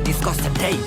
discuss today.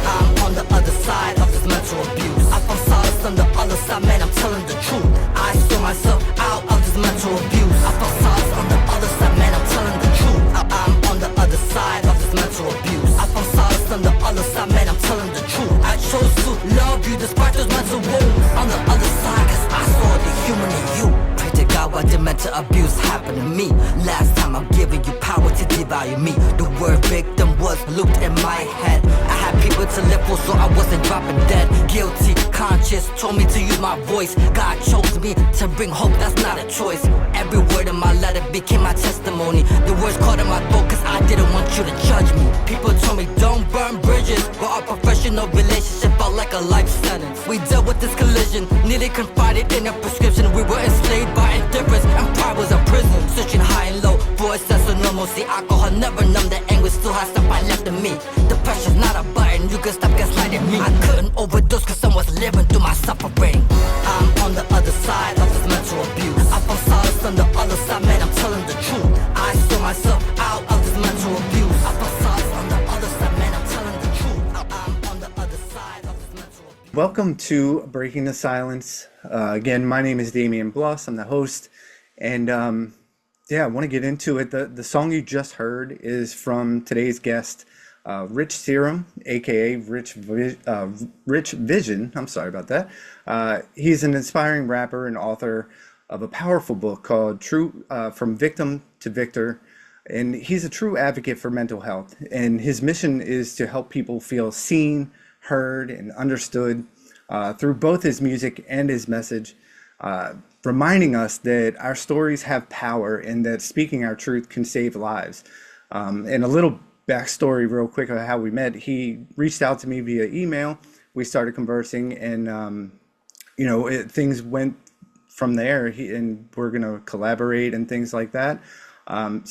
I'm on the other side of this mental abuse. I found solace on the other side, man, I'm telling the truth. I saw myself out of this mental abuse. I found solace on the other side, man, I'm telling the truth. I'm on the other side of this mental abuse. I found solace on the other side, man, I'm telling the truth. I chose to love you despite those mental wounds. On the other side, cause I saw the human in you. Pray to God why did mental abuse happen to me? Last time I'm giving you power to devalue me. The word victim was looped in my head. I had people to live for, so I wasn't dropping dead. Guilty conscience told me to use my voice. God chose me to bring hope, that's not a choice. Every word in my letter became my testimony. The words caught in my throat cause I didn't want you to judge me. People told me don't burn bridges, but our professional relationship felt like a life sentence. We dealt with this collision, nearly confided in a prescription. We were enslaved by indifference and pride was a prison. Searching high and low for a sense of normalcy. Alcohol never numbed the anguish, still has stuff I left in me. The pressure's not a button, you can stop gaslighting me. I couldn't overdose cause someone's living through my suffering. I'm on the other side of this mental abuse. I found solace on the other side, man, I'm telling the truth. I saw myself out of this mental abuse. I found solace on the other side, man, I'm telling the truth. I'm on the other side of this mental abuse. Welcome to Breaking the Silence. Again, my name is Damian Bloss. I'm the host. And I want to get into it. The song you just heard is from today's guest, Rich Seeram, aka Rich Vysion. I'm sorry about that. He's an inspiring rapper and author of a powerful book called From Victim to Victor. And he's a true advocate for mental health. And his mission is to help people feel seen, heard, and understood through both his music and his message, reminding us that our stories have power and that speaking our truth can save lives. And a little backstory real quick of how we met. He reached out to me via email. We started conversing and, things went from there and we're going to collaborate and things like that. I'm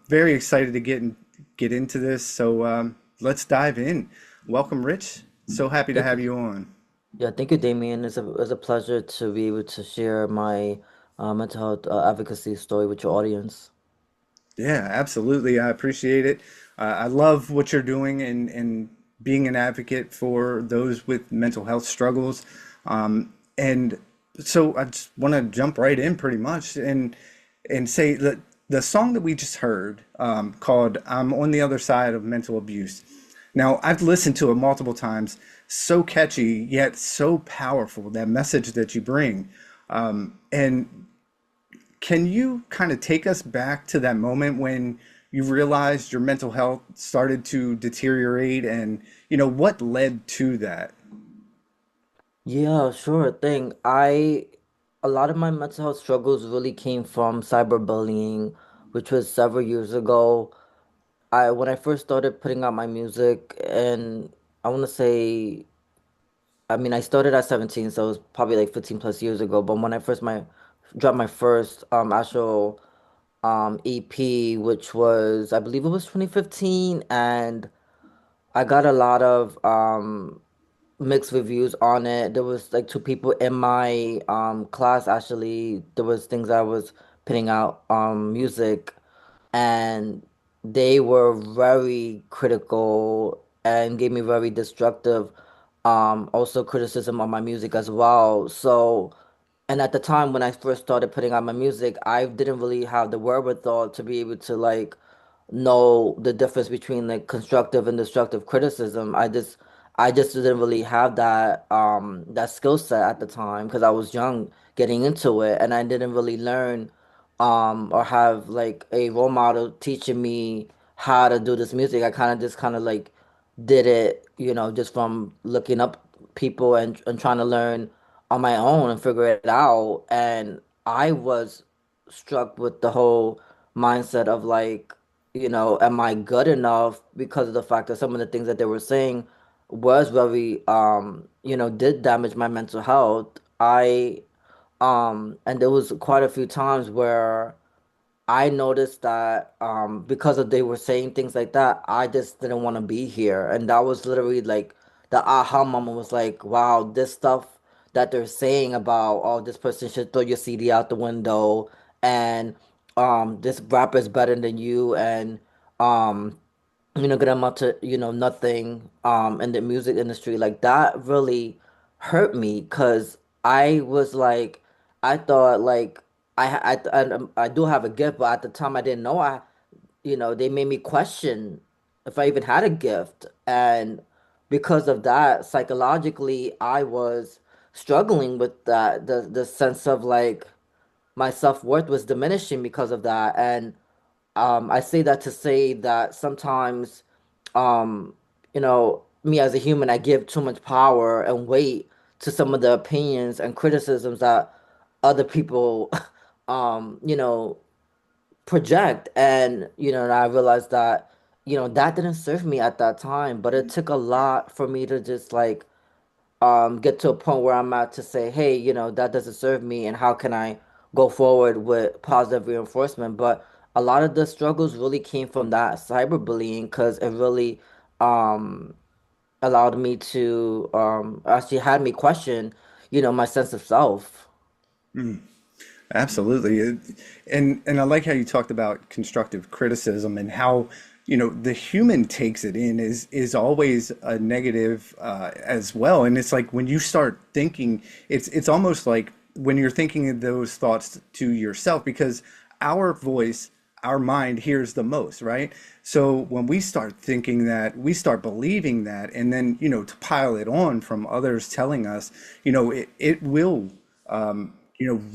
very excited to get into this. So let's dive in. Welcome, Rich. So happy to have you on. Yeah, thank you, Damien. It's a pleasure to be able to share my mental health advocacy story with your audience. Yeah, absolutely. I appreciate it. I love what you're doing and being an advocate for those with mental health struggles. And so I just want to jump right in pretty much and say that the song that we just heard called I'm on the Other Side of Mental Abuse. Now, I've listened to it multiple times. So catchy, yet so powerful, that message that you bring. And can you kind of take us back to that moment when you realized your mental health started to deteriorate and, what led to that? Yeah, sure thing. A lot of my mental health struggles really came from cyberbullying, which was several years ago. When I first started putting out my music, and I want to say, I mean, I started at 17, so it was probably like 15 plus years ago. But when I first my dropped my first actual EP, which was I believe it was 2015, and I got a lot of mixed reviews on it. There was like two people in my class actually. There was things I was putting out music, and they were very critical and gave me very destructive also criticism on my music as well. So, and at the time when I first started putting out my music, I didn't really have the wherewithal to be able to like know the difference between like constructive and destructive criticism. I just didn't really have that skill set at the time because I was young getting into it, and I didn't really learn or have like a role model teaching me how to do this music. I kind of like did it, just from looking up people and trying to learn on my own and figure it out. And I was struck with the whole mindset of like, am I good enough? Because of the fact that some of the things that they were saying was very, did damage my mental health. And there was quite a few times where I noticed that because of they were saying things like that, I just didn't want to be here. And that was literally like the aha moment was like, wow, this stuff that they're saying about, oh, this person should throw your CD out the window, and this rapper is better than you, and um get amount to, nothing in the music industry. Like that really hurt me because I was like, I thought like I do have a gift, but at the time I didn't know they made me question if I even had a gift. And because of that, psychologically, I was struggling with that, the sense of like my self-worth was diminishing because of that. And I say that to say that sometimes, me as a human, I give too much power and weight to some of the opinions and criticisms that other people, um, you know, project. And, and I realized that, that didn't serve me at that time, but it took a lot for me to just like, get to a point where I'm at to say, hey, that doesn't serve me, and how can I go forward with positive reinforcement? But a lot of the struggles really came from that cyberbullying because it really um, allowed me to actually had me question, my sense of self. Absolutely. And I like how you talked about constructive criticism and how, the human takes it in is always a negative as well. And it's like when you start thinking, it's almost like when you're thinking of those thoughts to yourself, because our voice, our mind hears the most, right? So when we start thinking that, we start believing that, and then, to pile it on from others telling us, it will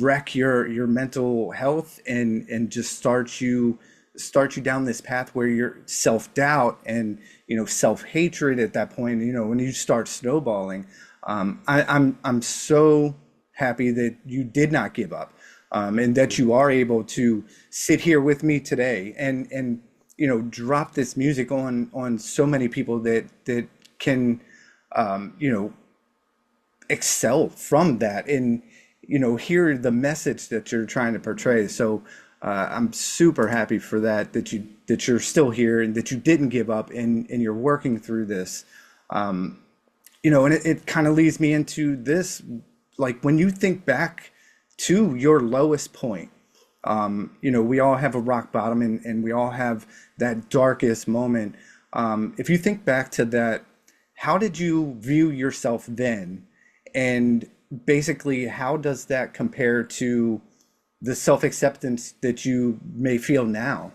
wreck your mental health and just start you down this path where you're self-doubt and self-hatred at that point, when you start snowballing. I'm so happy that you did not give up, and that you are able to sit here with me today and drop this music on so many people that can you know excel from that and hear the message that you're trying to portray. So I'm super happy for that you're still here and that you didn't give up and you're working through this. And it kind of leads me into this, like when you think back to your lowest point. We all have a rock bottom, and we all have that darkest moment. If you think back to that, how did you view yourself then? And basically, how does that compare to the self-acceptance that you may feel now?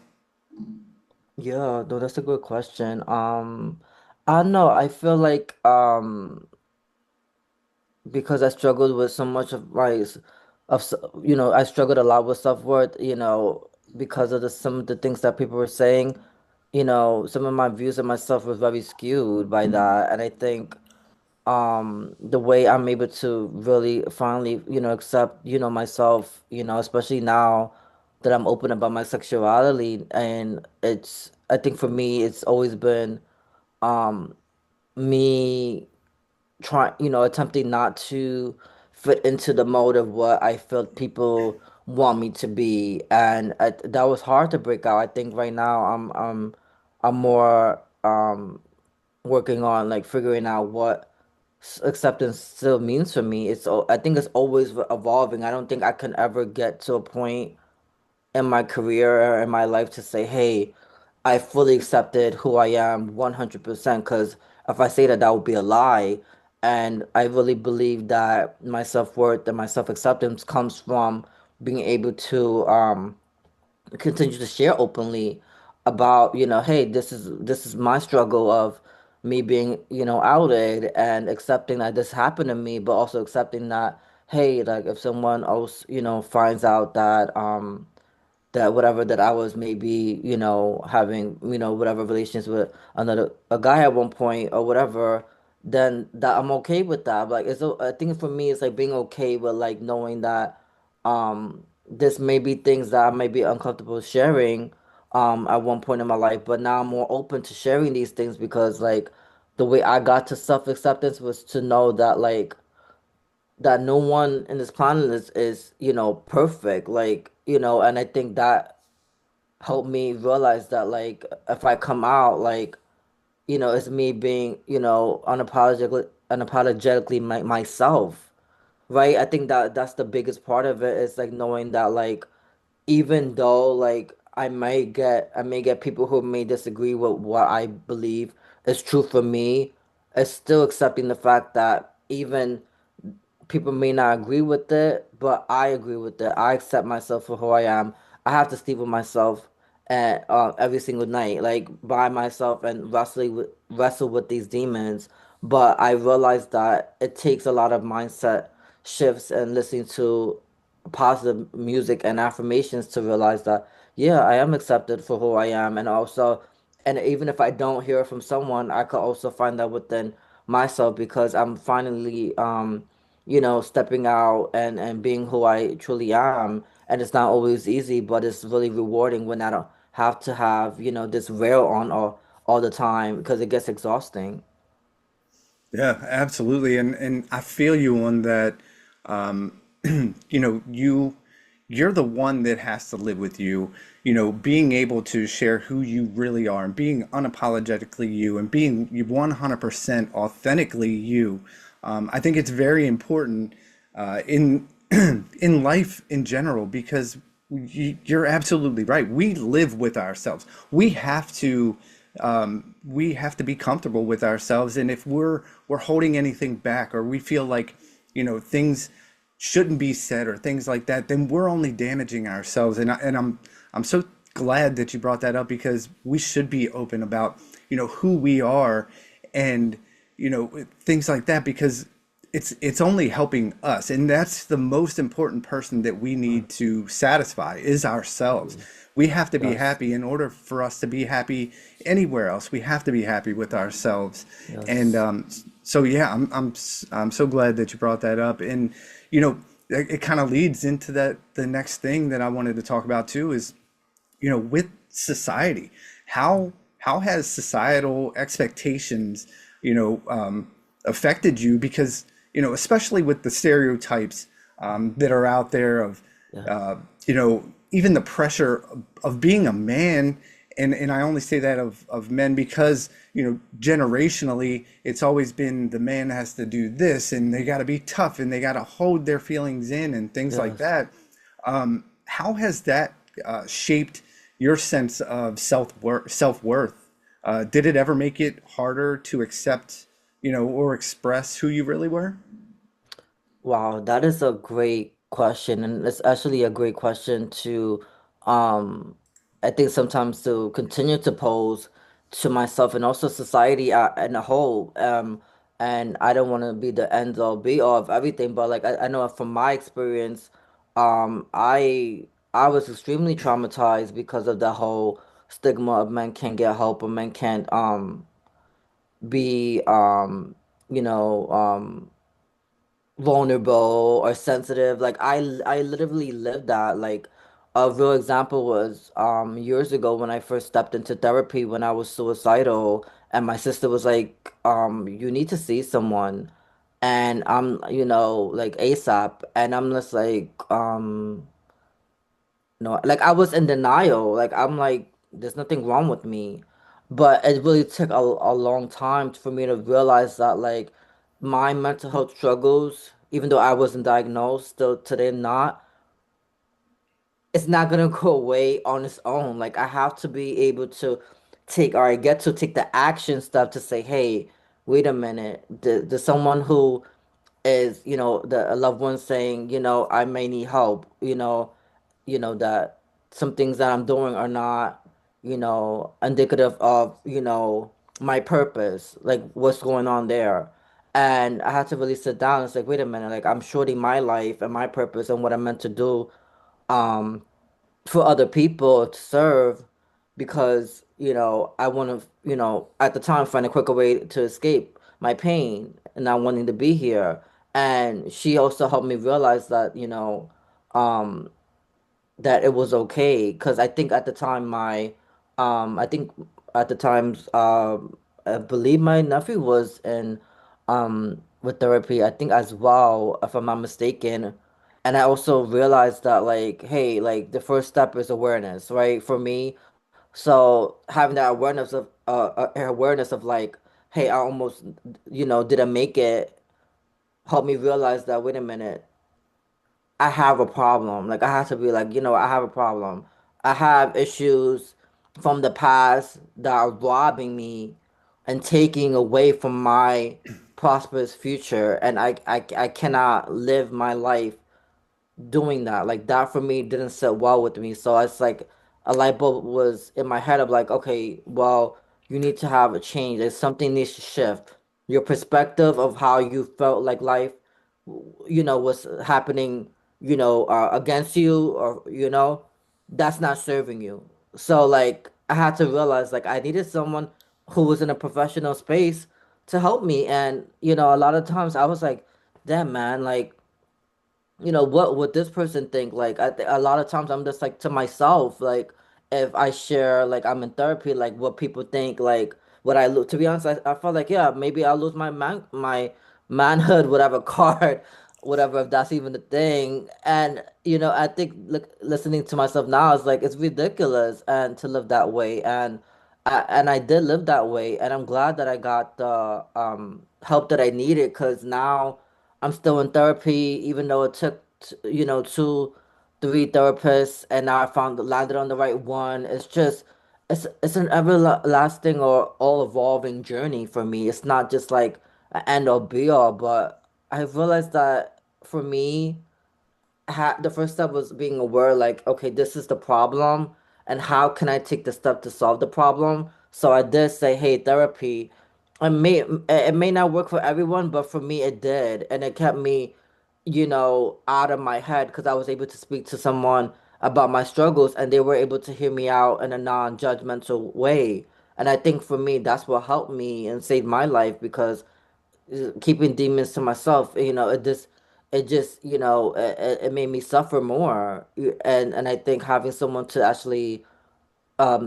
Yeah, no, that's a good question. I don't know. I feel like because I struggled with so much of I struggled a lot with self-worth, because of some of the things that people were saying, some of my views of myself was very skewed by that. And I think the way I'm able to really finally, accept, myself, especially now that I'm open about my sexuality. And I think for me, it's always been um me trying, attempting not to fit into the mold of what I felt people want me to be. And that was hard to break out. I think right now I'm more working on like figuring out what acceptance still means for me. I think it's always evolving. I don't think I can ever get to a point in my career or in my life to say, hey, I fully accepted who I am 100%. Because if I say that, that would be a lie. And I really believe that my self-worth and my self-acceptance comes from being able to continue to share openly about, hey, this is my struggle of me being, outed, and accepting that this happened to me, but also accepting that, hey, like if someone else, finds out that whatever that I was maybe, having, whatever relations with a guy at one point or whatever, then that I'm okay with that. Like I think for me it's like being okay with like knowing that this may be things that I may be uncomfortable sharing at one point in my life, but now I'm more open to sharing these things because like the way I got to self-acceptance was to know that like that no one in this planet is perfect, like, and I think that helped me realize that like if I come out like it's me being unapologetically myself, right? I think that that's the biggest part of it is like knowing that like even though like I may get people who may disagree with what I believe is true for me. It's still accepting the fact that even people may not agree with it, but I agree with it. I accept myself for who I am. I have to sleep with myself and every single night, like by myself and wrestle with these demons. But I realize that it takes a lot of mindset shifts and listening to positive music and affirmations to realize that yeah, I am accepted for who I am, and also, and even if I don't hear it from someone, I could also find that within myself because I'm finally stepping out and being who I truly am. And it's not always easy, but it's really rewarding when I don't have to have, this rail on all the time because it gets exhausting. Yeah, absolutely. And I feel you on that. Um, you're the one that has to live with you, being able to share who you really are and being unapologetically you and being you 100% authentically you. I think it's very important in in life in general because you're absolutely right. We live with ourselves. We have to be comfortable with ourselves, and if we're holding anything back or we feel like things shouldn't be said or things like that, then we're only damaging ourselves. And I'm so glad that you brought that up because we should be open about who we are and things like that because it's only helping us, and that's the most important person that we need to satisfy is ourselves. We have to be Yes, happy in order for us to be happy anywhere else. We have to be happy with ourselves. And yes. so yeah, I'm so glad that you brought that up. And it kind of leads into the next thing that I wanted to talk about too is with society, how has societal expectations affected you? Because especially with the stereotypes that are out there of Yeah. uh, even the pressure of being a man. And I only say that of men because generationally it's always been the man has to do this and they got to be tough and they got to hold their feelings in and things like Yes. that. How has that shaped your sense of self-worth? Did it ever make it harder to accept, or express who you really were? Wow, that is a great question, and it's actually a great question to, um, I think sometimes to continue to pose to myself and also society in a whole. And I don't want to be the end all be all of everything, but like I know from my experience, I was extremely traumatized because of the whole stigma of men can't get help or men can't be you know vulnerable or sensitive. Like I literally lived that. Like a real example was years ago when I first stepped into therapy when I was suicidal and my sister was like, you need to see someone. And I'm, like ASAP. And I'm just like, no, like I was in denial. Like I'm like, there's nothing wrong with me. But it really took a long time for me to realize that like my mental health struggles, even though I wasn't diagnosed, still today not, it's not gonna go away on its own. Like I have to be able to take or I get to take the action stuff to say, hey, wait a minute. There's someone who is, a loved one saying, I may need help, that some things that I'm doing are not, indicative of, my purpose, like what's going on there. And I had to really sit down and say, wait a minute, like I'm shorting my life and my purpose and what I'm meant to do um for other people to serve because, I want to, at the time find a quicker way to escape my pain and not wanting to be here. And she also helped me realize that, um, that it was okay because I think at the time I think at the times I believe my nephew was in with therapy I think as well if I'm not mistaken. And I also realized that like hey, like the first step is awareness, right, for me. So having that awareness of like hey, I almost didn't make it, helped me realize that wait a minute, I have a problem. Like I have to be like, I have a problem. I have issues from the past that are robbing me and taking away from my prosperous future, and I cannot live my life doing that. Like that for me didn't sit well with me. So it's like a light bulb was in my head of like, okay, well, you need to have a change. There's something needs to shift. Your perspective of how you felt like life, was happening, against you, or that's not serving you. So like I had to realize like I needed someone who was in a professional space to help me. And a lot of times I was like, damn man, like what would this person think? Like a lot of times I'm just like to myself, like if I share like I'm in therapy, like what people think, like what I look. To be honest, I felt like yeah, maybe I'll lose my manhood, whatever card, whatever, if that's even the thing. And I think look, listening to myself now is like it's ridiculous and to live that way. And I did live that way, and I'm glad that I got the help that I needed, because now I'm still in therapy, even though it took, two, three therapists, and now I found landed on the right one. It's just, it's an everlasting or all evolving journey for me. It's not just like an end all be all, but I realized that for me, the first step was being aware, like, okay, this is the problem, and how can I take the step to solve the problem? So I did say, hey, therapy. It may not work for everyone, but for me it did, and it kept me, out of my head, because I was able to speak to someone about my struggles, and they were able to hear me out in a non-judgmental way. And I think for me, that's what helped me and saved my life, because keeping demons to myself, it just it made me suffer more. And I think having someone to actually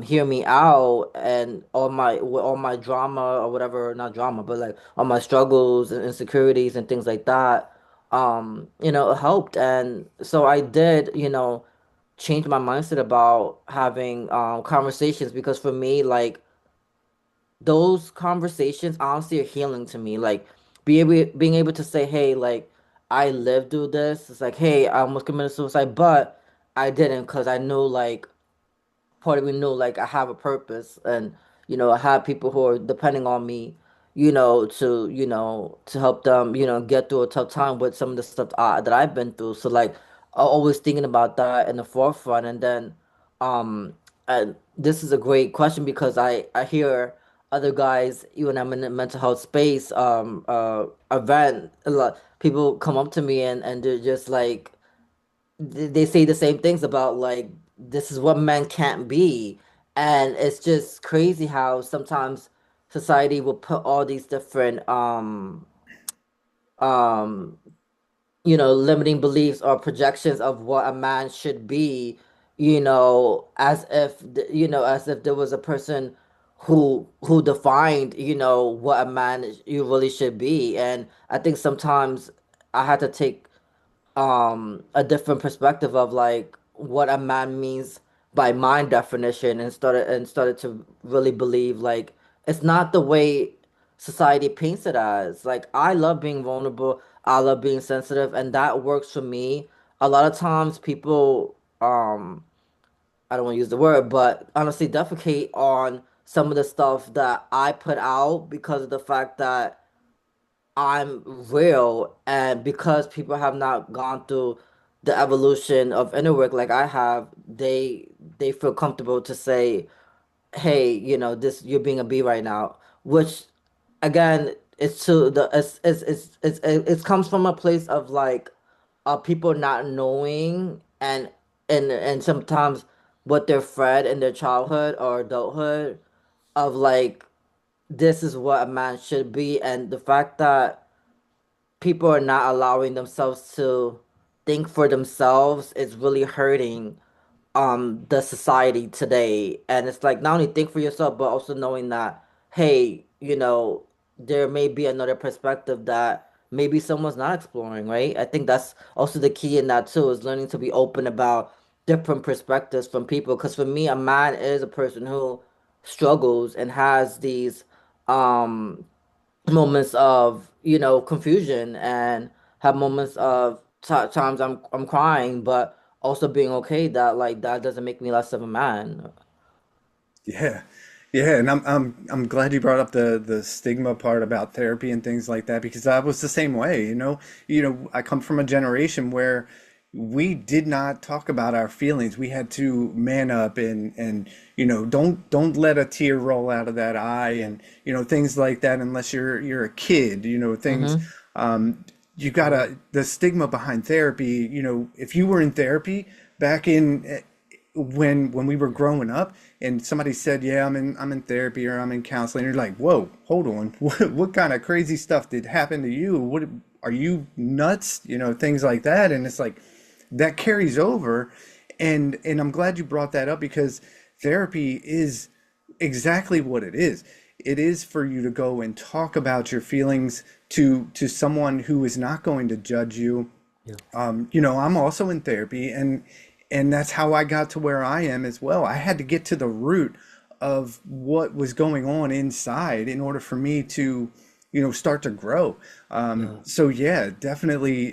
hear me out, and all my drama, or whatever, not drama, but like all my struggles and insecurities and things like that, it helped. And so I did, change my mindset about having conversations, because for me, like, those conversations honestly are healing to me. Like being able to say, hey, like I lived through this. It's like, hey, I almost committed suicide, but I didn't, because I knew, like, part of me knew like I have a purpose, and I have people who are depending on me, to help them, get through a tough time with some of the stuff that I've been through. So like I always thinking about that in the forefront. And then um and this is a great question, because I hear other guys, even I'm in the mental health space, event, a lot people come up to me, and they're just like, they say the same things about like this is what men can't be. And it's just crazy how sometimes society will put all these different um limiting beliefs or projections of what a man should be, as if there was a person who defined, what a man you really should be. And I think sometimes I had to take a different perspective of like what a man means by my definition, and started to really believe like it's not the way society paints it as. Like I love being vulnerable, I love being sensitive, and that works for me. A lot of times people, I don't want to use the word, but honestly defecate on some of the stuff that I put out, because of the fact that I'm real, and because people have not gone through the evolution of inner work like I have, they feel comfortable to say, "Hey, this you're being a bee right now," which again, it's to the it comes from a place of like people not knowing, and sometimes what they're fed in their childhood or adulthood of like this is what a man should be. And the fact that people are not allowing themselves to think for themselves is really hurting the society today. And it's like not only think for yourself, but also knowing that, hey, there may be another perspective that maybe someone's not exploring, right? I think that's also the key in that too, is learning to be open about different perspectives from people. Because for me, a man is a person who struggles and has these um moments of confusion, and have moments of times I'm crying, but also being okay that like that doesn't make me less of a man. Yeah. Yeah, and I'm glad you brought up the stigma part about therapy and things like that because I was the same way, you know. I come from a generation where we did not talk about our feelings. We had to man up and don't let a tear roll out of that eye and things like that unless you're a kid, things Mm-hmm. you gotta the stigma behind therapy, if you were in therapy back in when we were growing up and somebody said, "Yeah, I'm in therapy or I'm in counseling," you're like, "Whoa, hold on. What kind of crazy stuff did happen to you? What are you nuts?" Things like that. And it's like that carries over. And I'm glad you brought that up because therapy is exactly what it is. It is for you to go and talk about your feelings to someone who is not going to judge you. Yeah. I'm also in therapy and that's how I got to where I am as well. I had to get to the root of what was going on inside in order for me to, start to grow. Yeah. So yeah, definitely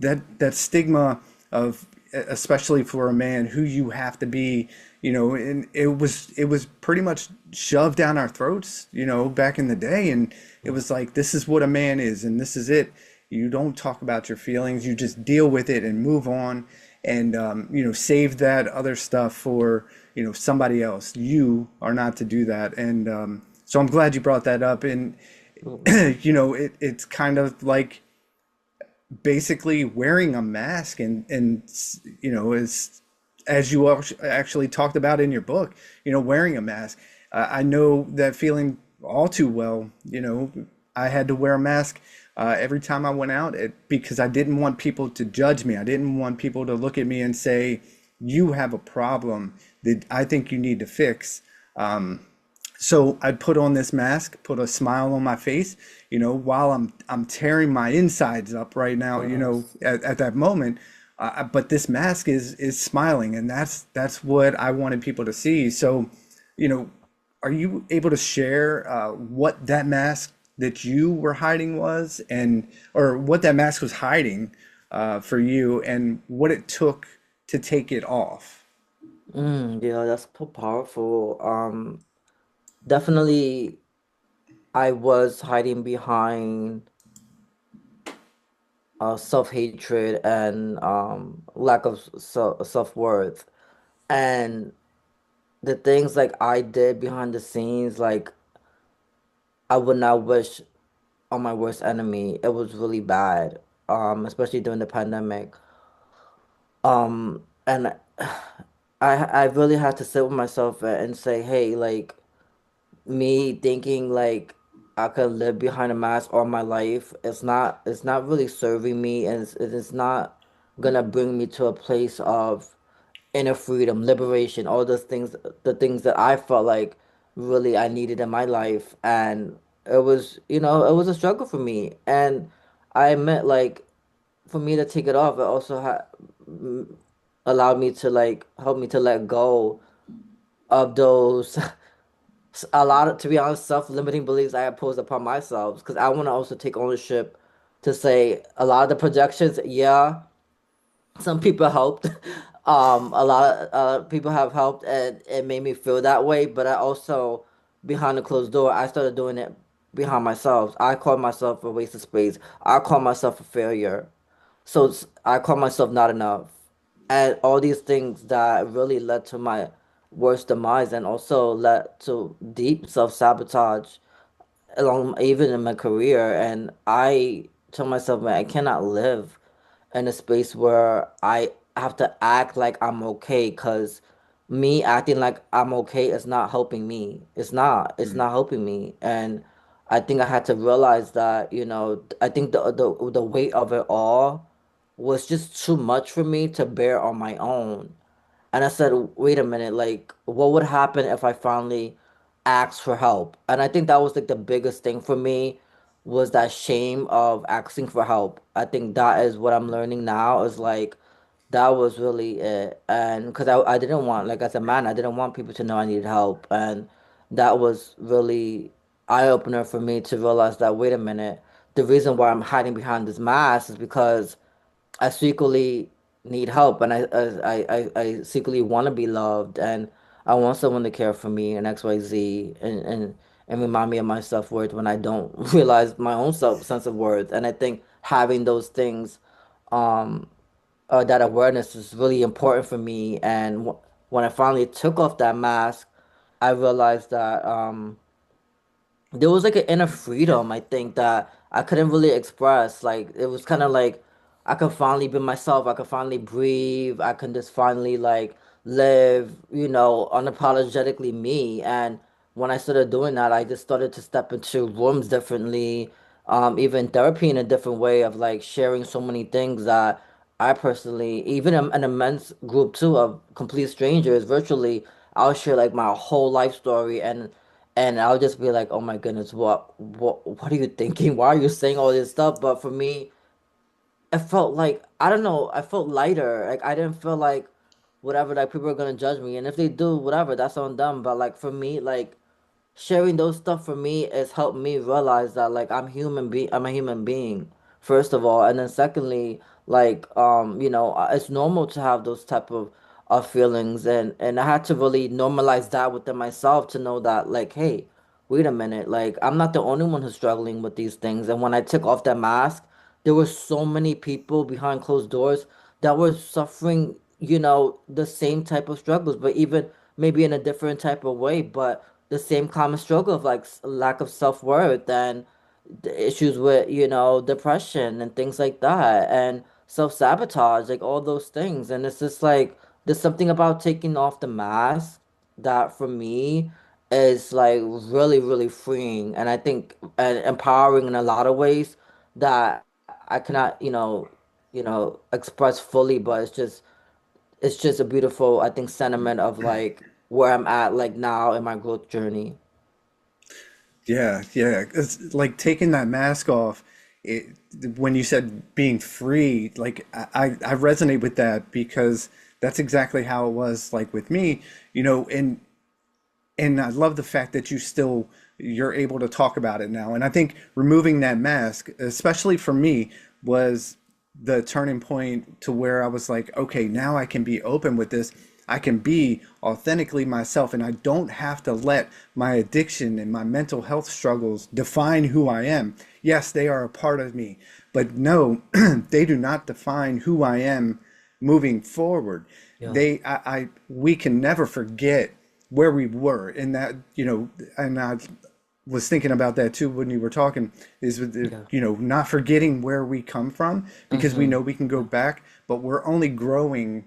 that stigma of especially for a man who you have to be, and it was pretty much shoved down our throats, back in the day, and it was like this is what a man is and this is it. You don't talk about your feelings. You just deal with it and move on, and save that other stuff for somebody else. You are not to do that, and so I'm glad you brought that up. And Absolutely. it's kind of like basically wearing a mask, and as you actually talked about in your book, wearing a mask. I know that feeling all too well. I had to wear a mask every time I went out because I didn't want people to judge me. I didn't want people to look at me and say, "You have a problem that I think you need to fix." So I'd put on this mask, put a smile on my face, while I'm tearing my insides up right now, Yes. at that moment. But this mask is smiling, and that's what I wanted people to see. So, you know, are you able to share what that mask that you were hiding was, and or what that mask was hiding for you, and what it took to take it off? Yeah, that's so powerful. Definitely I was hiding behind self-hatred and lack of self-worth. And the things like I did behind the scenes, like I would not wish on my worst enemy. It was really bad, especially during the pandemic. And I really had to sit with myself and say, hey, like me thinking like I could live behind a mask all my life, it's not really serving me, and it's not gonna bring me to a place of inner freedom, liberation, all those things, the things that I felt like really I needed in my life. And it was a struggle for me. And I admit, like, for me to take it off, it also allowed me to like help me to let go of those a lot of, to be honest, self-limiting beliefs I impose upon myself, because I want to also take ownership to say a lot of the projections, yeah, some people helped. A lot of people have helped, and it made me feel that way. But I also, behind the closed door, I started doing it behind myself. I called myself a waste of space. I called myself a failure. So I called myself not enough. And all these things that really led to my worst demise and also led to deep self-sabotage along even in my career. And I told myself, man, I cannot live in a space where I have to act like I'm okay, because me acting like I'm okay is not helping me. It's not helping me. And I think I had to realize that, I think the weight of it all was just too much for me to bear on my own. And I said, wait a minute, like, what would happen if I finally asked for help? And I think that was like the biggest thing for me, was that shame of asking for help. I think that is what I'm learning now, is like, that was really it. And because I didn't want, like, as a man, I didn't want people to know I needed help. And that was really eye-opener for me to realize that, wait a minute, the reason why I'm hiding behind this mask is because I secretly need help, and I secretly want to be loved, and I want someone to care for me and XYZ, and remind me of my self-worth when I don't realize my own sense of worth. And I think having those things, um, that awareness is really important for me. And when I finally took off that mask, I realized that there was like an inner freedom, I think, that I couldn't really express. Like it was kind of like I could finally be myself. I could finally breathe. I can just finally like live, unapologetically me. And when I started doing that, I just started to step into rooms differently, even therapy in a different way of like sharing so many things that I personally, even an immense group too of complete strangers virtually, I'll share like my whole life story, and I'll just be like, "Oh my goodness, what are you thinking? Why are you saying all this stuff?" But for me, it felt like, I don't know, I felt lighter. Like I didn't feel like whatever, like people are gonna judge me, and if they do, whatever, that's on them. But like for me, like sharing those stuff for me has helped me realize that like I'm a human being, first of all, and then secondly, like it's normal to have those type of feelings, and I had to really normalize that within myself to know that like, hey, wait a minute, like I'm not the only one who's struggling with these things. And when I took off that mask, there were so many people behind closed doors that were suffering, the same type of struggles, but even maybe in a different type of way, but the same common struggle of like lack of self-worth and the issues with, depression and things like that, and self-sabotage, like all those things. And it's just like there's something about taking off the mask that for me is like really, really freeing, and I think and empowering in a lot of ways that I cannot, express fully, but it's just a beautiful, I think, sentiment of like where I'm at like now in my growth journey. Yeah, yeah. It's like taking that mask off. It, when you said being free, like I resonate with that because that's exactly how it was like with me, and I love the fact that you're able to talk about it now. And I think removing that mask, especially for me, was the turning point to where I was like, okay, now I can be open with this. I can be authentically myself, and I don't have to let my addiction and my mental health struggles define who I am. Yes, they are a part of me, but no, they do not define who I am moving forward. Yeah. We can never forget where we were in that, and I was thinking about that too when you were talking, is with Yeah. not forgetting where we come from because we Mm-hmm. know we can go back, but we're only growing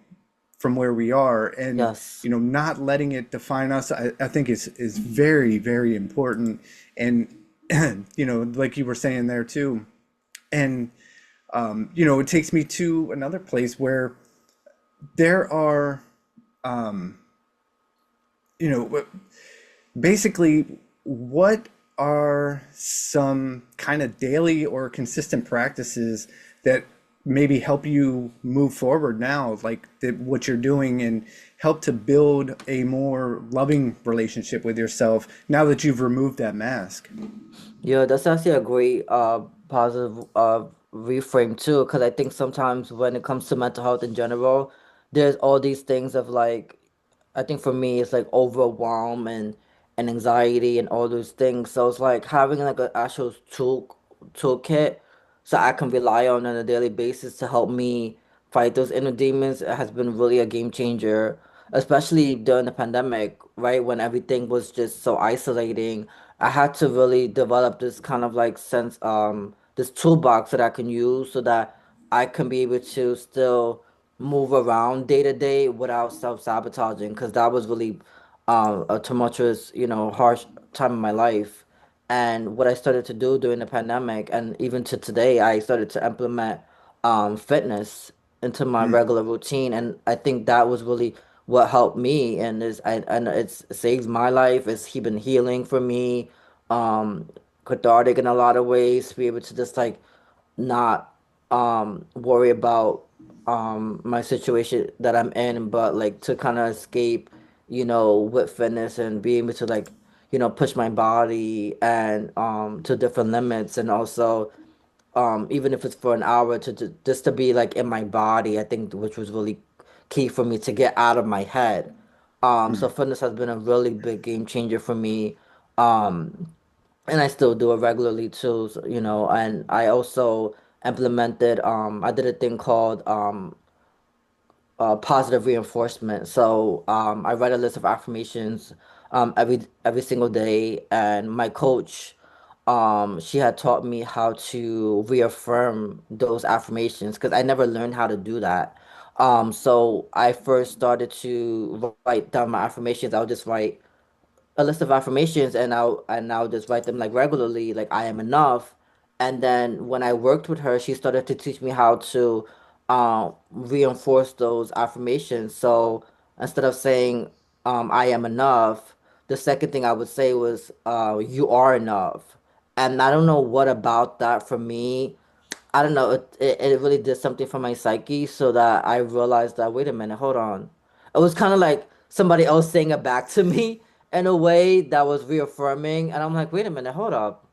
from where we are, and Yes. not letting it define us. I think is very, very important. And like you were saying there too, and it takes me to another place where there are you know basically, what are some kind of daily or consistent practices that maybe help you move forward now, like what you're doing, and help to build a more loving relationship with yourself now that you've removed that mask? Yeah, that's actually a great positive reframe too, because I think sometimes when it comes to mental health in general, there's all these things of like, I think for me it's like overwhelm and anxiety and all those things. So it's like having like an actual toolkit so I can rely on a daily basis to help me fight those inner demons has been really a game changer, especially during the pandemic, right? When everything was just so isolating. I had to really develop this kind of like sense, this toolbox that I can use so that I can be able to still move around day to day without self-sabotaging, because that was really a tumultuous, harsh time in my life. And what I started to do during the pandemic and even to today, I started to implement fitness into my regular routine, and I think that was really what helped me, and it's saved my life. It's been healing for me, um, cathartic in a lot of ways to be able to just like not worry about my situation that I'm in, but like to kind of escape, with fitness and be able to like, push my body and to different limits, and also even if it's for an hour to just to be like in my body, I think which was really key for me to get out of my head. So fitness has been a really big game changer for me. Um, and I still do it regularly too, so, and I also implemented, I did a thing called positive reinforcement. So I write a list of affirmations every single day, and my coach, she had taught me how to reaffirm those affirmations because I never learned how to do that. So I first started to write down my affirmations. I would just write a list of affirmations, and I'll just write them like regularly, like I am enough. And then when I worked with her, she started to teach me how to reinforce those affirmations. So instead of saying I am enough, the second thing I would say was you are enough. And I don't know what about that for me. I don't know. It really did something for my psyche so that I realized that, wait a minute, hold on. It was kind of like somebody else saying it back to me in a way that was reaffirming. And I'm like, wait a minute, hold up.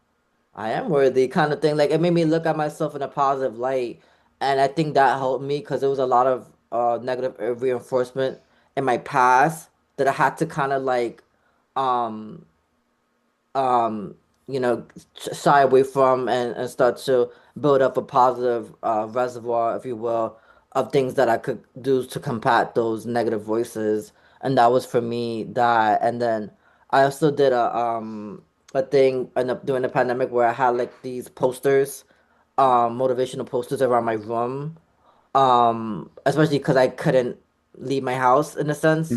I am worthy kind of thing. Like it made me look at myself in a positive light. And I think that helped me because there was a lot of negative reinforcement in my past that I had to kind of like um um, shy away from and start to build up a positive reservoir, if you will, of things that I could do to combat those negative voices. And that was for me that. And then I also did a thing during the pandemic where I had like these posters, motivational posters around my room, especially because I couldn't leave my house in a sense,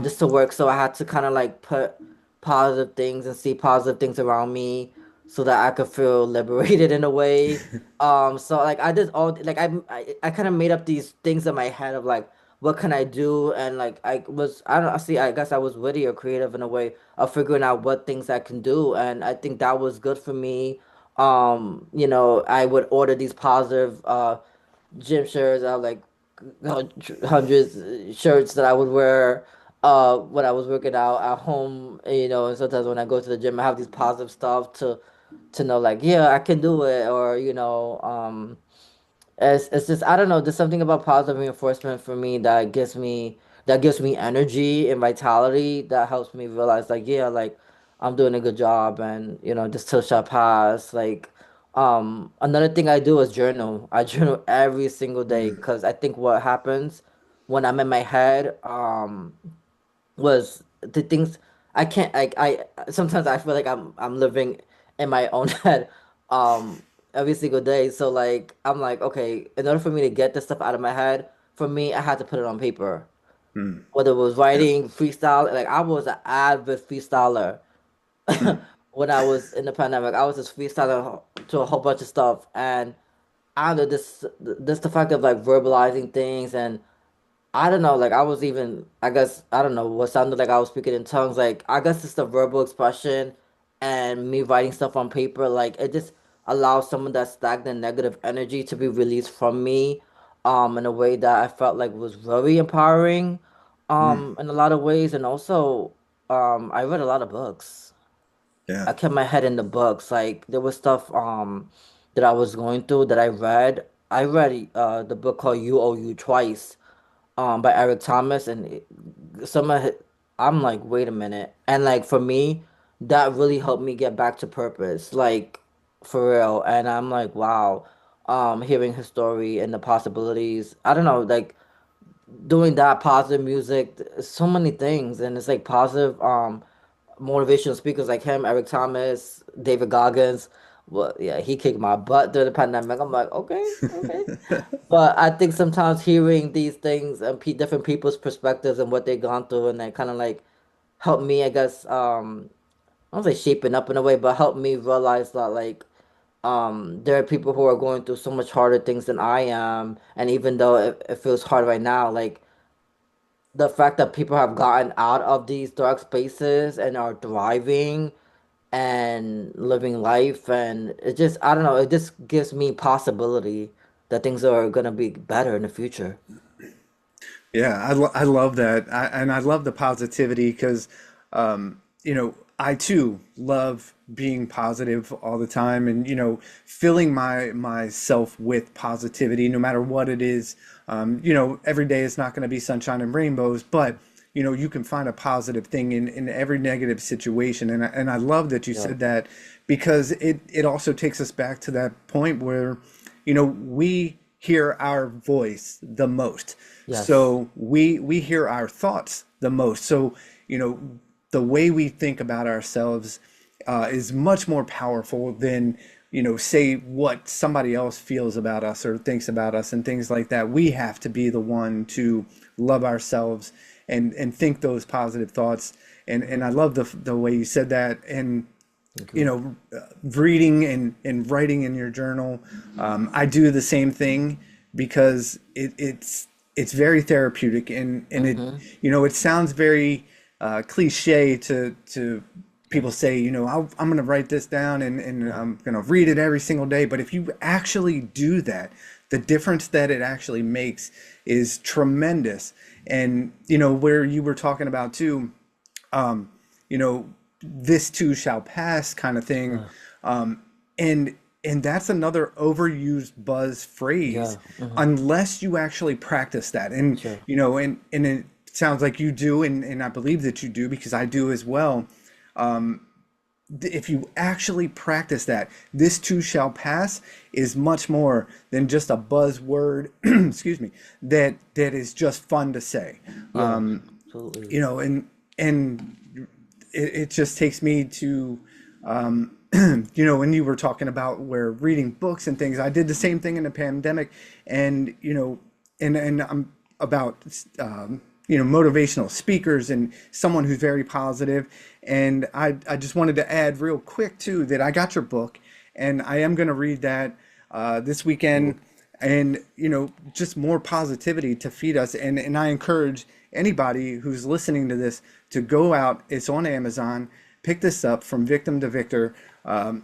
just to work. So I had to kind of like put positive things and see positive things around me so that I could feel liberated in a way. So like I did all like I kind of made up these things in my head of like what can I do, and like I don't see, I guess I was witty or creative in a way of figuring out what things I can do, and I think that was good for me. I would order these positive gym shirts. I have like hundreds shirts that I would wear when I was working out at home, and sometimes when I go to the gym, I have these positive stuff to know like, yeah, I can do it, or it's just I don't know. There's something about positive reinforcement for me that gives me energy and vitality that helps me realize like yeah, like I'm doing a good job, and this too shall pass. Like another thing I do is journal. I journal every single day because I think what happens when I'm in my head was the things I can't I sometimes I feel like I'm living in my own head every single day. So like I'm like, okay, in order for me to get this stuff out of my head, for me I had to put it on paper. Whether it was Yeah. writing, freestyle, like I was an avid freestyler when I was in the pandemic. I was just freestyling to a whole bunch of stuff, and I don't know this the fact of like verbalizing things, and I don't know, like I was even, I guess, I don't know what sounded like I was speaking in tongues. Like, I guess it's the verbal expression and me writing stuff on paper. Like, it just allows some of that stagnant negative energy to be released from me, in a way that I felt like was very empowering, in a lot of ways. And also, I read a lot of books. Yeah. I kept my head in the books. Like, there was stuff, that I was going through that I read. I read, the book called You Owe You Twice by Eric Thomas, and some of it, I'm like, wait a minute, and like for me, that really helped me get back to purpose, like for real. And I'm like, wow, hearing his story and the possibilities. I don't know, like doing that positive music, so many things, and it's like positive motivational speakers like him, Eric Thomas, David Goggins. Well, yeah, he kicked my butt during the pandemic. I'm like, okay, okay. But I think sometimes hearing these things and different people's perspectives and what they've gone through, and that kind of like help me, I guess, I don't say shaping up in a way, but help me realize that like there are people who are going through so much harder things than I am, and even though it feels hard right now, like the fact that people have gotten out of these dark spaces and are thriving and living life, and it just I don't know, it just gives me possibility that things are gonna be better in the future. Yeah, I love that. And I love the positivity because, I too love being positive all the time, and filling myself with positivity no matter what it is. Every day is not going to be sunshine and rainbows, but you can find a positive thing in every negative situation. And I love that you Yeah. said that, because it also takes us back to that point where we hear our voice the most. Yes. So we hear our thoughts the most. So the way we think about ourselves is much more powerful than say what somebody else feels about us or thinks about us and things like that. We have to be the one to love ourselves and think those positive thoughts. And I love the way you said that. And Thank you you. know, reading and writing in your journal. I do the same thing because it's very therapeutic, and Mm-hmm. it sounds very cliche to people Yes. say, I'm going to write this down and Yeah. I'm going to read it every single day. But if you actually do that, the difference that it actually makes is tremendous. And where you were talking about too, um, you know, this too shall pass kind of thing. Yeah. And that's another overused buzz phrase Yeah. Mm-hmm. unless you actually practice that. And Sure. and it sounds like you do, and I believe that you do because I do as well. If you actually practice that, this too shall pass is much more than just a buzzword, excuse me, that is just fun to say. Yeah. Absolutely. And it just takes me to when you were talking about where reading books and things, I did the same thing in the pandemic. And and I'm about motivational speakers and someone who's very positive. And I just wanted to add real quick too that I got your book, and I am going to read that this weekend. And just more positivity to feed us. And I encourage anybody who's listening to this to go out. It's on Amazon. Pick this up, From Victim to Victor. And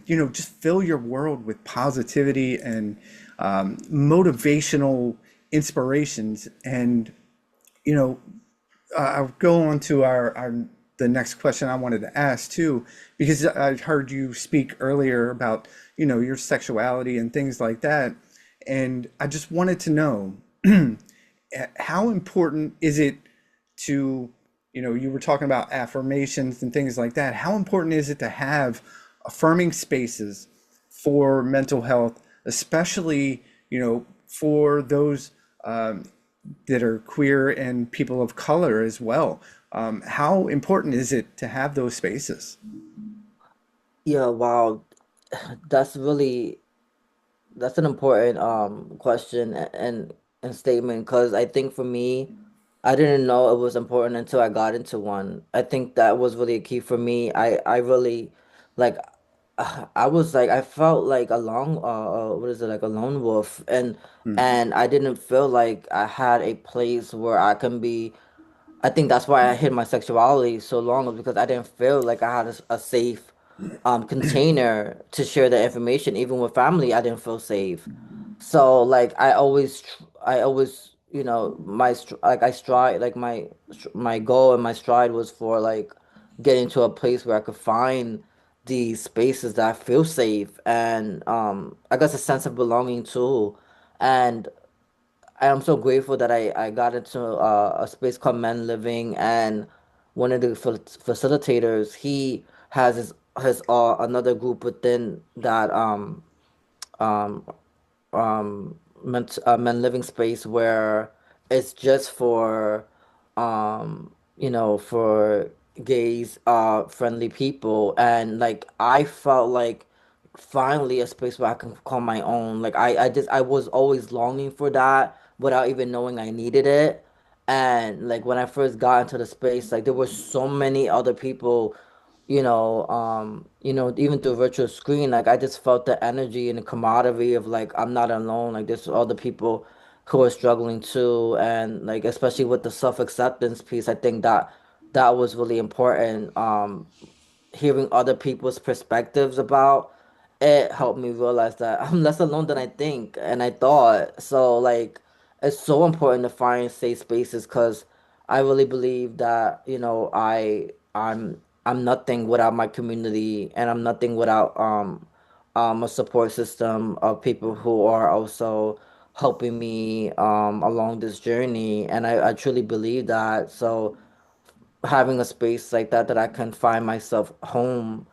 just fill your world with positivity and motivational inspirations. And you know I'll go on to our the next question I wanted to ask too, because I heard you speak earlier about your sexuality and things like that. And I just wanted to know, how important is it to, you were talking about affirmations and things like that. How important is it to have affirming spaces for mental health, especially, for those that are queer and people of color as well? How important is it to have those spaces? Yeah. Wow. That's really that's an important question and statement because I think for me, I didn't know it was important until I got into one. I think that was really a key for me. I really like I was like I felt like a long what is it, like a lone wolf, and I didn't feel like I had a place where I can be. I think that's why I hid my sexuality so long, was because I didn't feel like I had a safe container to share the information. Even with family, I didn't feel safe. So like I always, like I strive, like my goal and my stride was for like getting to a place where I could find these spaces that I feel safe and I guess a sense of belonging too. And I am so grateful that I got into a space called Men Living, and one of the facilitators, he has his another group within that um men living space where it's just for for gays friendly people, and like I felt like finally a space where I can call my own. Like I was always longing for that without even knowing I needed it. And like when I first got into the space, like there were so many other people, even through virtual screen, like I just felt the energy and the camaraderie of like I'm not alone. Like there's other people who are struggling too, and like especially with the self-acceptance piece, I think that was really important. Hearing other people's perspectives about it helped me realize that I'm less alone than I think and I thought. So like it's so important to find safe spaces because I really believe that, I'm nothing without my community, and I'm nothing without a support system of people who are also helping me along this journey. And I truly believe that. So having a space like that I can find myself home,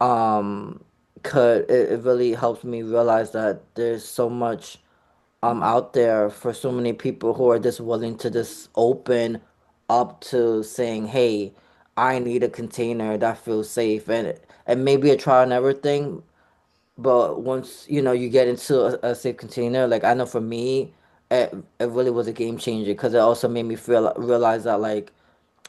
um, it really helps me realize that there's so much out there for so many people who are just willing to just open up to saying, "Hey, I need a container that feels safe," and maybe a trial and error thing. But once you get into a safe container, like I know for me, it really was a game changer because it also made me feel realize that like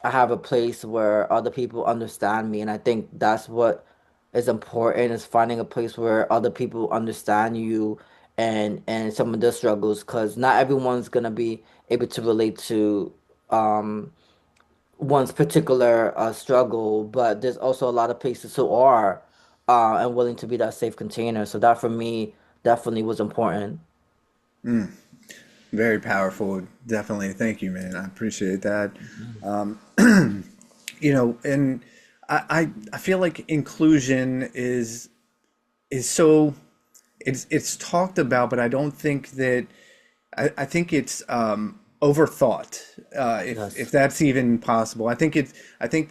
I have a place where other people understand me, and I think that's what is important is finding a place where other people understand you and some of their struggles, because not everyone's gonna be able to relate to um one's particular struggle, but there's also a lot of places who are and willing to be that safe container. So that for me definitely was important. Very powerful. Definitely. Thank you, man. I appreciate that. And I feel like inclusion is so it's talked about, but I don't think that I think it's overthought, if Yes. that's even possible. I think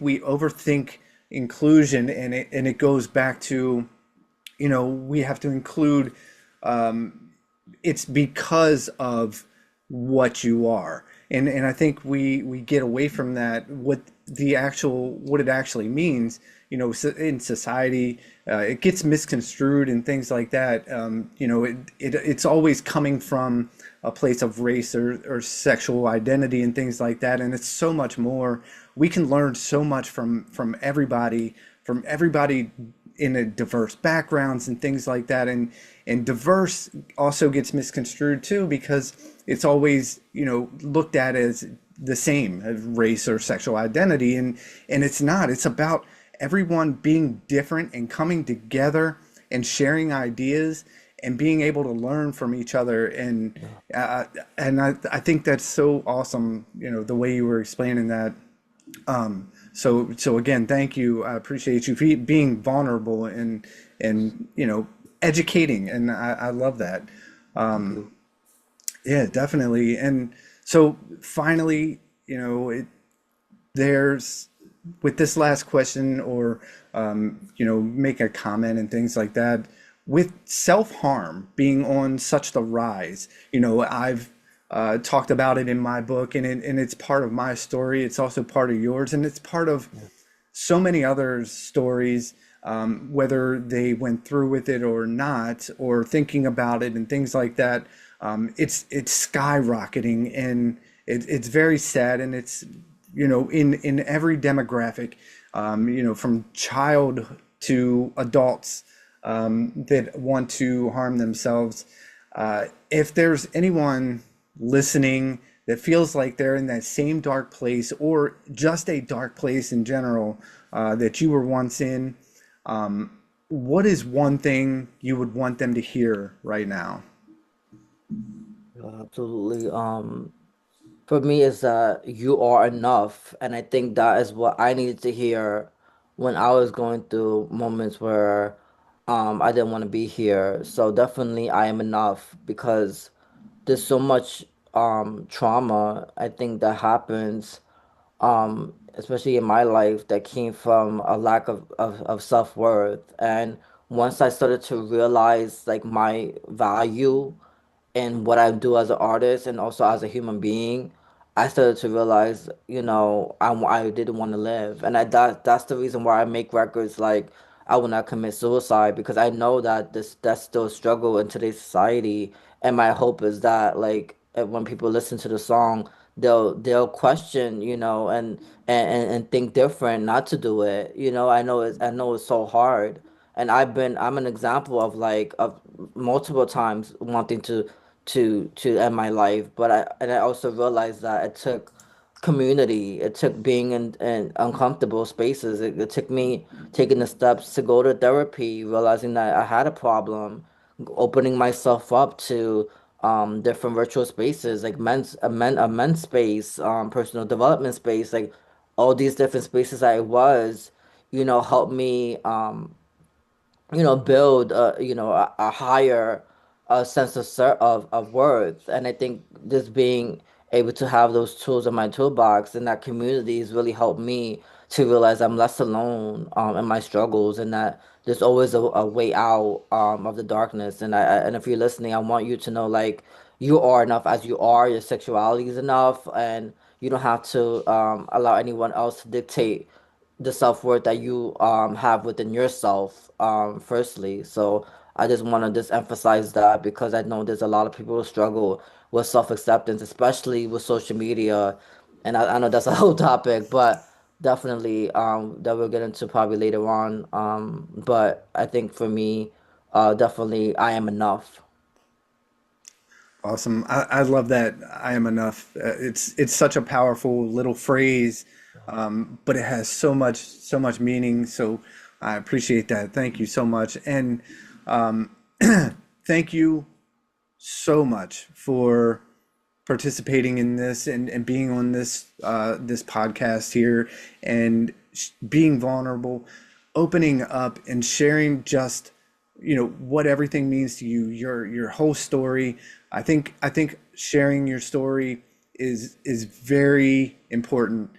we overthink inclusion, and it goes back to, we have to include, it's because of what you are. And I think we get away from that, what it actually means, in society. It gets misconstrued and things like that. It's always coming from a place of race or sexual identity and things like that. And it's so much more. We can learn so much from everybody in a diverse backgrounds and things like that. And diverse also gets misconstrued too, because it's always, looked at as the same as race or sexual identity. And it's not. It's about everyone being different and coming together and sharing ideas and being able to learn from each other. Yeah. Uh, and I think that's so awesome, the way you were explaining that. So again, thank you. I appreciate you being vulnerable and educating, and I love that. Thank you. Yeah, definitely. And so finally, there's with this last question, or make a comment and things like that. With self-harm being on such the rise, I've talked about it in my book, and it's part of my story. It's also part of yours, and it's part of Yeah. so many other stories, whether they went through with it or not, or thinking about it and things like that. It's skyrocketing, and it's very sad, and it's in every demographic, from child to adults, that want to harm themselves. If there's anyone listening that feels like they're in that same dark place, or just a dark place in general, that you were once in, what is one thing you would want them to hear right now? Yeah, absolutely. For me, is that you are enough, and I think that is what I needed to hear when I was going through moments where I didn't want to be here. So definitely, I am enough, because there's so much trauma I think that happens, especially in my life, that came from a lack of self-worth. And once I started to realize like my value and what I do as an artist and also as a human being, I started to realize, I didn't want to live, and that's the reason why I make records like I will not commit suicide, because I know that that's still a struggle in today's society, and my hope is that like when people listen to the song, they'll question, and think different, not to do it. I know it's so hard, and I'm an example of like of multiple times wanting to end my life, but I also realized that it took community. It took being in uncomfortable spaces. It took me taking the steps to go to therapy, realizing that I had a problem, opening myself up to different virtual spaces, like men's space, personal development space, like all these different spaces I was, helped me build a higher sense of worth. And I think just being able to have those tools in my toolbox and that community has really helped me to realize I'm less alone in my struggles, and that there's always a way out of the darkness. And if you're listening, I want you to know, like, you are enough as you are. Your sexuality is enough, and you don't have to allow anyone else to dictate the self-worth that you have within yourself, firstly. So I just want to just emphasize that, because I know there's a lot of people who struggle with self-acceptance, especially with social media. And I know that's a whole topic, but definitely that we'll get into probably later on. But I think for me, definitely I am enough. Awesome. I love that. I am enough. It's such a powerful little phrase, but it has so much meaning. So I appreciate that. Thank you so much. And um, thank you so much for participating in this and being on this podcast here and being vulnerable, opening up and sharing just what everything means to you, your whole story. I think sharing your story is very important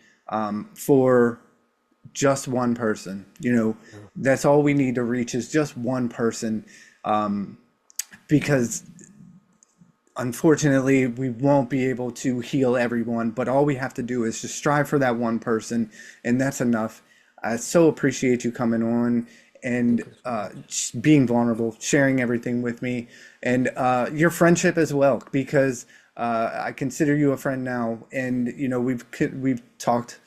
for just one person. That's all we need to reach is just one person, because unfortunately we won't be able to heal everyone, but all we have to do is just strive for that one person, and that's enough. I so appreciate you coming on and Thank you so much. being vulnerable, sharing everything with me, and your friendship as well, because I consider you a friend now, and we've talked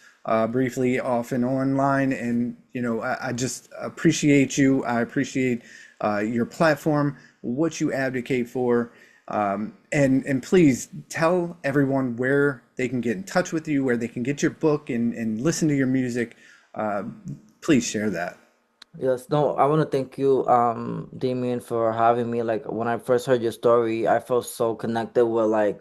briefly off and online, and I just appreciate you. I appreciate your platform, what you advocate for, and please tell everyone where they can get in touch with you, where they can get your book and listen to your music. Uh, please share that. Yes, no, I want to thank you, Damien, for having me. Like, when I first heard your story, I felt so connected with, like,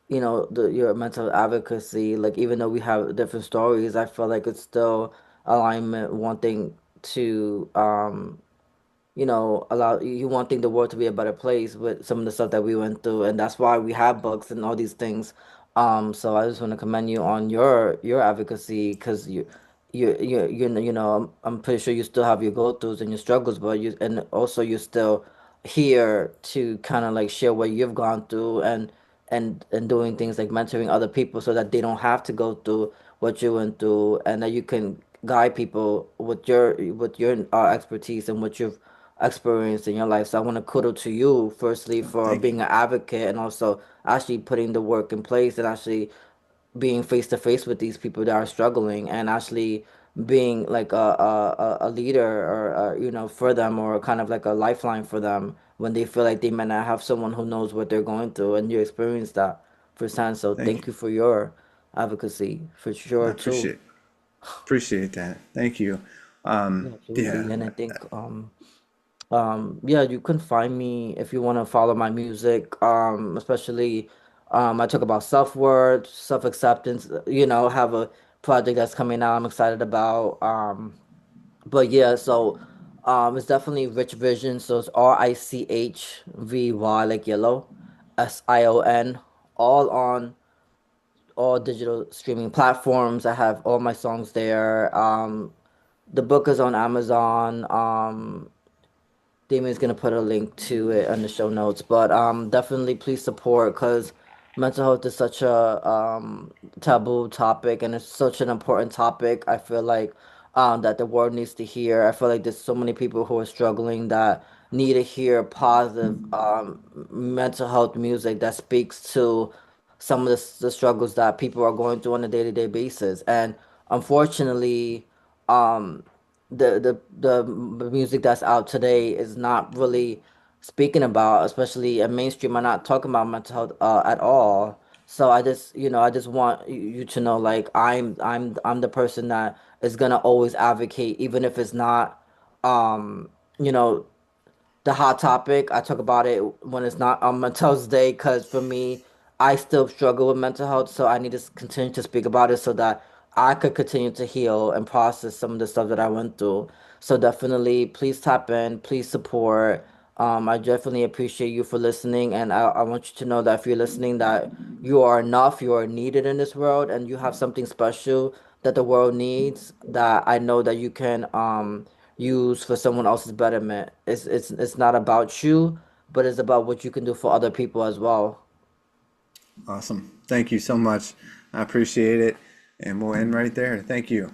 your mental advocacy. Like, even though we have different stories, I feel like it's still alignment, wanting to allow you, wanting the world to be a better place with some of the stuff that we went through, and that's why we have books and all these things. So I just want to commend you on your advocacy, because I'm pretty sure you still have your go-throughs and your struggles, but and also you're still here to kind of like share what you've gone through, and doing things like mentoring other people so that they don't have to go through what you went through, and that you can guide people with your expertise and what you've experienced in your life. So I want to kudos to you, firstly, for Thank you. being an advocate, and also actually putting the work in place, and actually being face to face with these people that are struggling, and actually being like a leader, or for them, or kind of like a lifeline for them when they feel like they might not have someone who knows what they're going through, and you experience that firsthand. So Thank thank you. you for your advocacy, for I sure, too. appreciate that. Thank you. Yeah, Yeah. absolutely. And I think yeah, you can find me if you want to follow my music, especially I talk about self-worth, self-acceptance, have a project that's coming out I'm excited about. But yeah, so it's definitely Rich Vision, so it's RICHVY, like yellow, SION, all on all digital streaming platforms. I have all my songs there. The book is on Amazon. Damien's gonna put a link to it in the show notes, but definitely please support, because mental health is such a taboo topic, and it's such an important topic. I feel like that the world needs to hear. I feel like there's so many people who are struggling that need to hear positive mental health music that speaks to some of the struggles that people are going through on a day-to-day basis. And unfortunately, um the music that's out today is not really speaking about, especially in mainstream, are not talking about mental health at all. So I just want you to know, like, I'm the person that is gonna always advocate, even if it's not um you know the hot topic. I talk about it when it's not on Mental Health Day, because for me, I still struggle with mental health, so I need to continue to speak about it, so that I could continue to heal and process some of the stuff that I went through. So definitely, please tap in, please support. I definitely appreciate you for listening, and I want you to know that if you're listening, that you are enough, you are needed in this world, and you have something special that the world needs. That I know that you can use for someone else's betterment. It's not about you, but it's about what you can do for other people as well. Awesome. Thank you so much. I appreciate it. And we'll end right there. Thank you.